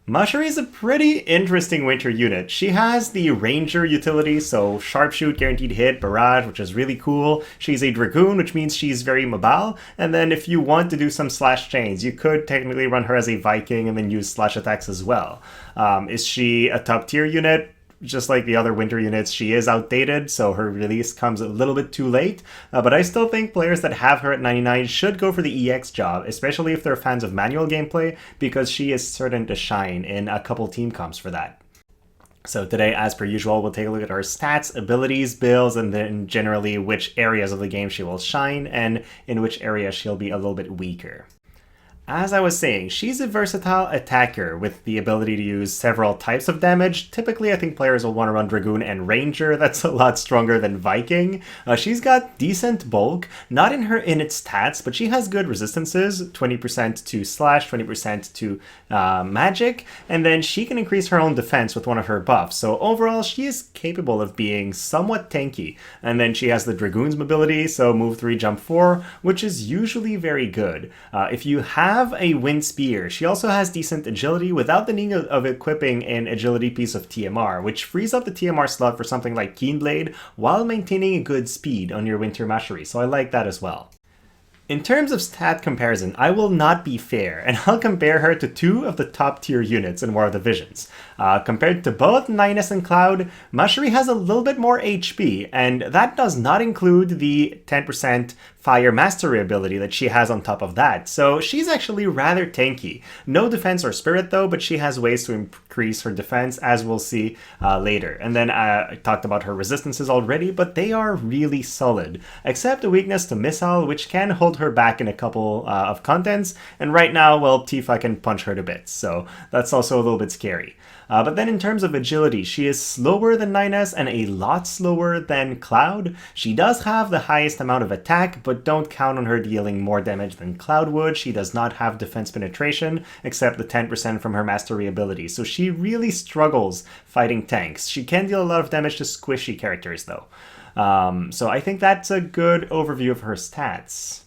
Macherie is a pretty interesting winter unit. She has the Ranger utility, so Sharpshoot, Guaranteed Hit, Barrage, which is really cool. She's a Dragoon, which means she's very mobile. And then if you want to do some slash chains, you could technically run her as a Viking and then use slash attacks as well. Is she a top tier unit? Just like the other winter units, she is outdated, so her release comes a little bit too late. But I still think players that have her at 99 should go for the EX job, especially if they're fans of manual gameplay, because she is certain to shine in a couple team comps for that. So today, as per usual, we'll take a look at her stats, abilities, builds, and then generally which areas of the game she will shine, and in which areas she'll be a little bit weaker. As I was saying, she's a versatile attacker with the ability to use several types of damage. Typically, I think players will want to run Dragoon and Ranger. That's a lot stronger than Viking. She's got decent bulk, not in her init stats, but she has good resistances, 20% to slash, 20% to magic, and then she can increase her own defense with one of her buffs. So overall, she is capable of being somewhat tanky. And then she has the Dragoon's mobility, so move 3, jump 4, which is usually very good. If you have a wind spear, she also has decent agility without the need of equipping an agility piece of TMR, which frees up the TMR slot for something like Keenblade while maintaining a good speed on your winter Macherie, so I like that as well. In terms of stat comparison, I will not be fair, and I'll compare her to two of the top tier units in War of the Visions. Compared to both Nines and Cloud, Macherie has a little bit more HP, and that does not include the 10% Fire Mastery ability that she has on top of that, so she's actually rather tanky. No defense or spirit though, but she has ways to increase her defense, as we'll see later. And then I talked about her resistances already, but they are really solid, except a weakness to Missile, which can hold her back in a couple of contents, and right now, well, Tifa can punch her to bits, so that's also a little bit scary. But then in terms of agility, she is slower than Nines and a lot slower than Cloud. She does have the highest amount of attack, but don't count on her dealing more damage than Cloud would. She does not have defense penetration, except the 10% from her mastery ability, so she really struggles fighting tanks. She can deal a lot of damage to squishy characters though. So I think that's a good overview of her stats.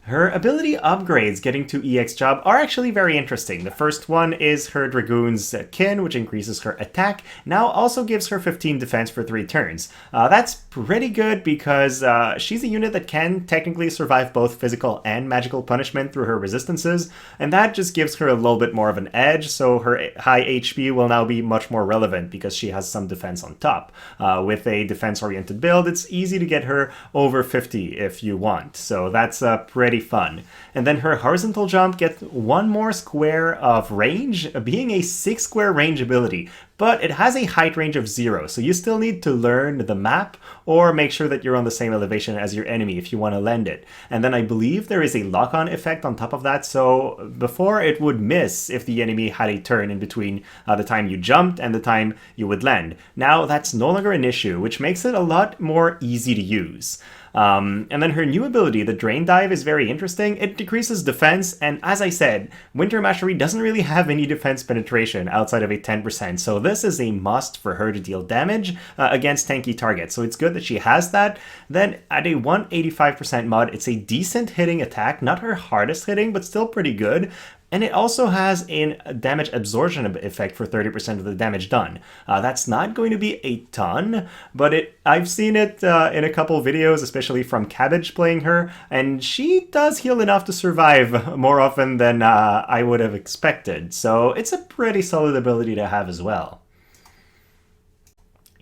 Her ability upgrades getting to EX job are actually very interesting. The first one is her Dragoon's Kin, which increases her attack, now also gives her 15 defense for 3 turns. That's pretty good because she's a unit that can technically survive both physical and magical punishment through her resistances, and that just gives her a little bit more of an edge, so her high HP will now be much more relevant because she has some defense on top. With a defense-oriented build, it's easy to get her over 50 if you want, so that's pretty fun. And then her horizontal jump gets one more square of range, being a 6 square range ability, but it has a height range of 0, so you still need to learn the map or make sure that you're on the same elevation as your enemy if you want to lend it. And then I believe there is a lock-on effect on top of that, so before it would miss if the enemy had a turn in between the time you jumped and the time you would lend. Now that's no longer an issue, which makes it a lot more easy to use. And then her new ability, the Drain Dive, is very interesting. It decreases defense, and as I said, Winter Macherie doesn't really have any defense penetration outside of a 10%, so this is a must for her to deal damage against tanky targets, so it's good that she has that. Then at a 185% mod, it's a decent hitting attack, not her hardest hitting, but still pretty good. And it also has a damage absorption effect for 30% of the damage done. That's not going to be a ton, but I've seen it in a couple videos, especially from Cabbage playing her, and she does heal enough to survive more often than I would have expected. So it's a pretty solid ability to have as well.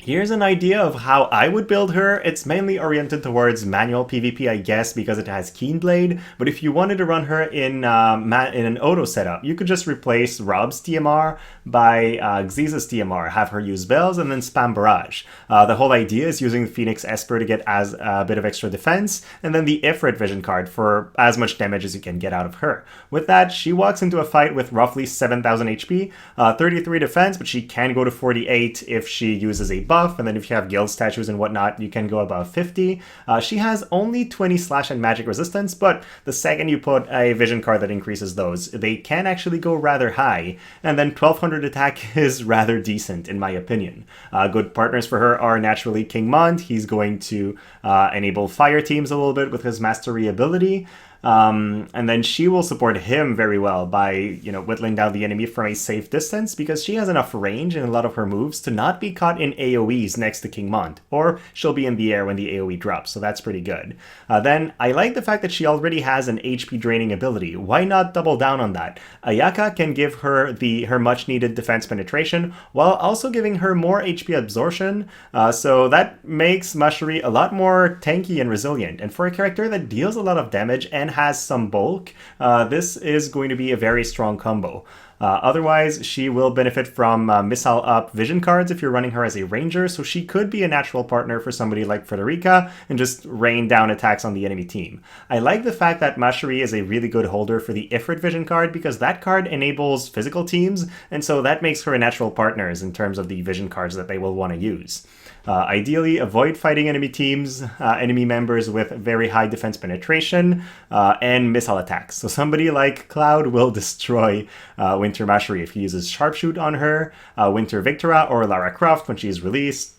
Here's an idea of how I would build her. It's mainly oriented towards manual PvP, I guess, because it has Keenblade, but if you wanted to run her in an auto setup, you could just replace Rob's TMR by Xyz's TMR, have her use bells, and then spam Barrage. The whole idea is using Phoenix Esper to get as a bit of extra defense, and then the Ifrit Vision card for as much damage as you can get out of her. With that, she walks into a fight with roughly 7,000 HP, 33 defense, but she can go to 48 if she uses a buff, and then if you have guild statues and whatnot, you can go above 50. She has only 20 slash and magic resistance, but the second you put a vision card that increases those, they can actually go rather high, and then 1200 attack is rather decent in my opinion. Good partners for her are naturally King Mont. He's going to enable fire teams a little bit with his mastery ability. And then she will support him very well by, whittling down the enemy from a safe distance because she has enough range in a lot of her moves to not be caught in AoEs next to King Mont, or she'll be in the air when the AoE drops, so that's pretty good. Then I like the fact that she already has an HP draining ability. Why not double down on that? Ayaka can give her her much needed defense penetration while also giving her more HP absorption, so that makes Macherie a lot more tanky and resilient. And for a character that deals a lot of damage and has some bulk, this is going to be a very strong combo. Otherwise, she will benefit from missile up vision cards if you're running her as a ranger, so she could be a natural partner for somebody like Frederica and just rain down attacks on the enemy team. I like the fact that Macherie is a really good holder for the Ifrit vision card because that card enables physical teams, and so that makes her a natural partner in terms of the vision cards that they will want to use. Ideally, avoid fighting enemy teams, enemy members with very high defense penetration, and missile attacks. So somebody like Cloud will destroy Winter Macherie if he uses Sharpshoot on her. Winter Victora or Lara Croft, when she's released,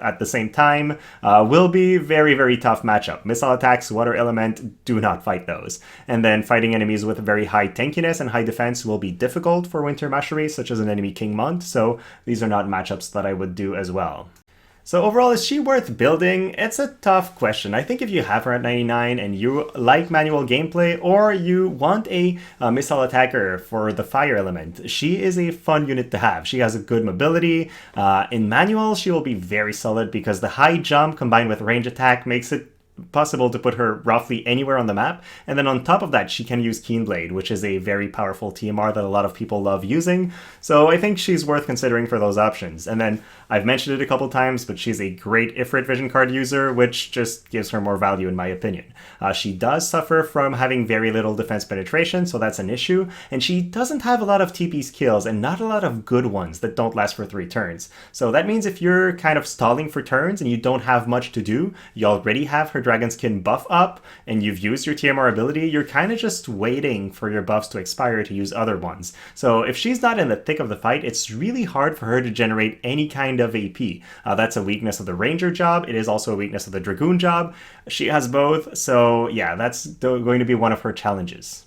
at the same time, will be very, very tough matchup. Missile attacks, water element, do not fight those. And then fighting enemies with very high tankiness and high defense will be difficult for Winter Macherie, such as an enemy King Mont, so these are not matchups that I would do as well. So overall, is she worth building? It's a tough question. I think if you have her at 99 and you like manual gameplay, or you want a missile attacker for the fire element, she is a fun unit to have. She has a good mobility. In manual, she will be very solid because the high jump combined with range attack makes it possible to put her roughly anywhere on the map. And then on top of that, she can use Keenblade, which is a very powerful TMR that a lot of people love using. So I think she's worth considering for those options. And then I've mentioned it a couple times, but she's a great Ifrit vision card user, which just gives her more value in my opinion. She does suffer from having very little defense penetration, so that's an issue. And she doesn't have a lot of TP skills and not a lot of good ones that don't last for 3 turns. So that means if you're kind of stalling for turns and you don't have much to do, you already have her Dragonskin buff up, and you've used your TMR ability, you're kind of just waiting for your buffs to expire to use other ones. So if she's not in the thick of the fight, it's really hard for her to generate any kind of AP. That's a weakness of the Ranger job. It is also a weakness of the Dragoon job. She has both, so yeah, that's going to be one of her challenges.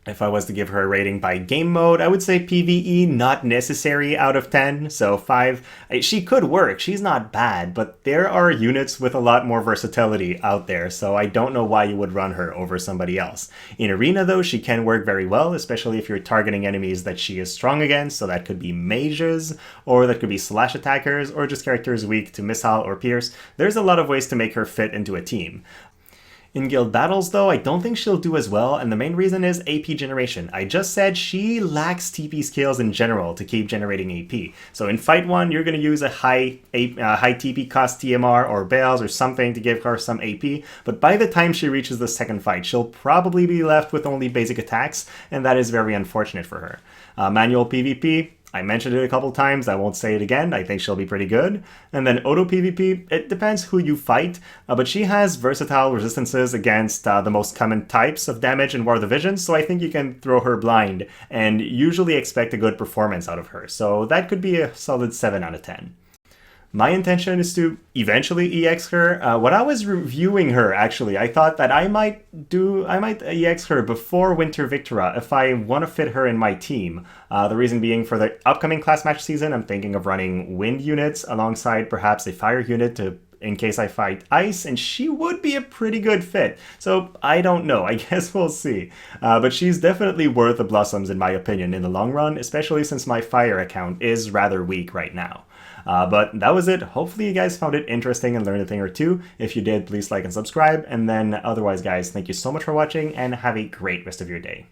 If I was to give her a rating by game mode, I would say PvE not necessary out of 10, so 5. She could work, she's not bad, but there are units with a lot more versatility out there, so I don't know why you would run her over somebody else. In Arena though, she can work very well, especially if you're targeting enemies that she is strong against, so that could be mages, or that could be slash attackers, or just characters weak to missile or pierce. There's a lot of ways to make her fit into a team. In guild battles, though, I don't think she'll do as well, and the main reason is AP generation. I just said she lacks TP skills in general to keep generating AP. So in Fight 1, you're going to use a high TP cost TMR or Bales or something to give her some AP, but by the time she reaches the second fight, she'll probably be left with only basic attacks, and that is very unfortunate for her. Manual PvP, I mentioned it a couple times, I won't say it again, I think she'll be pretty good. And then auto PvP, it depends who you fight, but she has versatile resistances against the most common types of damage in War Division, so I think you can throw her blind and usually expect a good performance out of her. So that could be a solid 7 out of 10. My intention is to eventually EX her. When I was reviewing her, actually, I thought that I might EX her before Winter Victora if I want to fit her in my team. The reason being, for the upcoming class match season, I'm thinking of running wind units alongside perhaps a fire unit in case I fight ice, and she would be a pretty good fit. So I don't know, I guess we'll see. But she's definitely worth the blossoms in my opinion in the long run, especially since my fire account is rather weak right now. But that was it. Hopefully you guys found it interesting and learned a thing or two. If you did, please like and subscribe. And then otherwise, guys, thank you so much for watching and have a great rest of your day.